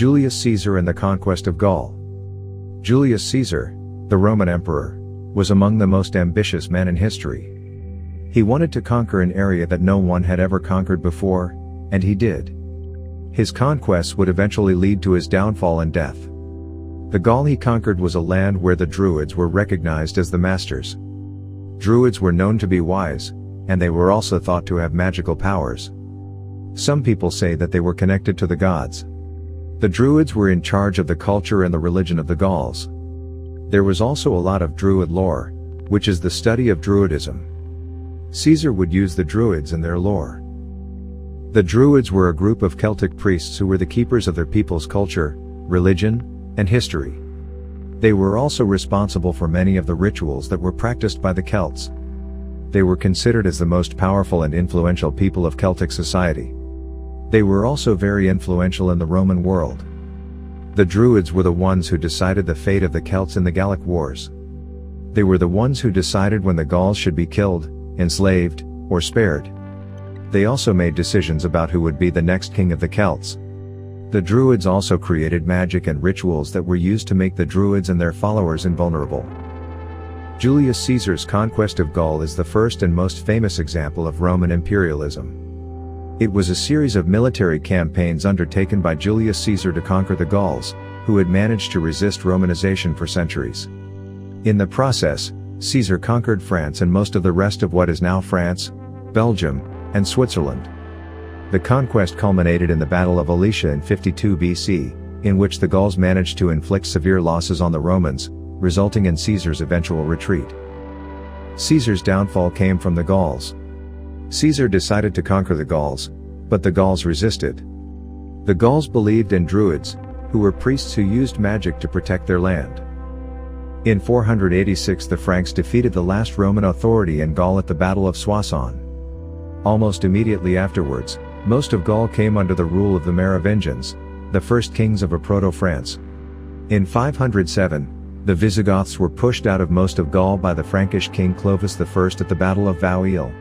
Julius Caesar and the conquest of Gaul. Julius Caesar, the Roman emperor, was among the most ambitious men in history. He wanted to conquer an area that no one had ever conquered before, and he did. His conquests would eventually lead to his downfall and death. The Gaul he conquered was a land where the Druids were recognized as the masters. Druids were known to be wise, and they were also thought to have magical powers. Some people say that they were connected to the gods. The Druids were in charge of the culture and the religion of the Gauls. There was also a lot of Druid lore, which is the study of Druidism. Caesar would use the Druids in their lore. The Druids were a group of Celtic priests who were the keepers of their people's culture, religion, and history. They were also responsible for many of the rituals that were practiced by the Celts. They were considered as the most powerful and influential people of Celtic society. They were also very influential in the Roman world. The Druids were the ones who decided the fate of the Celts in the Gallic Wars. They were the ones who decided when the Gauls should be killed, enslaved, or spared. They also made decisions about who would be the next king of the Celts. The Druids also created magic and rituals that were used to make the Druids and their followers invulnerable. Julius Caesar's conquest of Gaul is the first and most famous example of Roman imperialism. It was a series of military campaigns undertaken by Julius Caesar to conquer the Gauls, who had managed to resist Romanization for centuries. In the process, Caesar conquered France and most of the rest of what is now France, Belgium, and Switzerland. The conquest culminated in the Battle of Alesia in 52 BC, in which the Gauls managed to inflict severe losses on the Romans, resulting in Caesar's eventual retreat. Caesar's downfall came from the Gauls. Caesar decided to conquer the Gauls, but the Gauls resisted. The Gauls believed in Druids, who were priests who used magic to protect their land. In 486 the Franks defeated the last Roman authority in Gaul at the Battle of Soissons. Almost immediately afterwards, most of Gaul came under the rule of the Merovingians, the first kings of a Proto-France. In 507, the Visigoths were pushed out of most of Gaul by the Frankish king Clovis I at the Battle of Vaux-Ile.